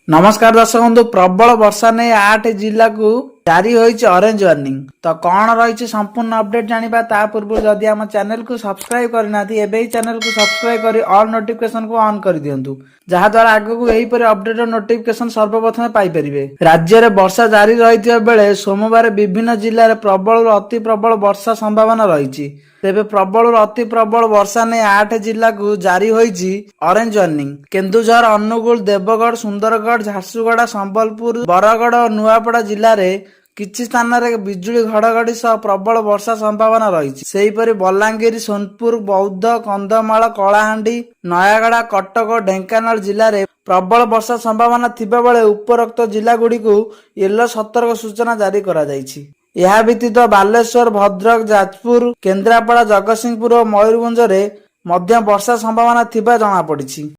नमस्कार दर्शक बंधु प्रबल वर्षा नहीं 8 जिला को जारी होइछि ऑरेंज वार्निंग। तो कौन रही संपूर्ण अपडेट जानिबा ता पूर्व जदि हम चैनल को सब्सक्राइब करनाथि एबे ही चैनल को सब्सक्राइब करी ऑल नोटिफिकेशन को ऑन कर दियंतु जहा द्वारा आगु को एही परे अपडेट और नोटिफिकेशन सर्वप्रथम पाई परिबे। राज्य रे वर्षा जारी रहिथिबा बेले सोमवार विभिन्न जिल्ला रे प्रबल और अति प्रबल वर्षा संभावना रहिछि। तेबे प्रबल और अति प्रबल वर्षा ने 8 जिला को जारी होइछि ऑरेंज वार्निंग। केन्दुझर, अनुगुल, देवगढ़, सुंदरगढ़, झारसुगुड़ा, संबलपुर, बरगढ़ और नुआपड़ा जिल्ला रे किछि स्थान रे बिजुली घड़घड़ी सह प्रबल वर्षा संभावना रहिछि। सेहीपरि बलांगीर, सोनपुर, बौद्ध, कंधमाल, कलाहांडी, नयागढ़, कटक और ढेंकानाल जिल्ला रे प्रबल वर्षा संभावना थिबा बेले उपरोक्त जिला गुडी को येलो सतर्क सूचना जारी करा जायछि। यह व्यतीत बालेश्वर, भद्रक, जाजपुर, केन्द्रापड़ा, जगतसिंहपुर और मयूरभंज रे मध्य वर्षा संभावना थिबा जଣା पड़िछि।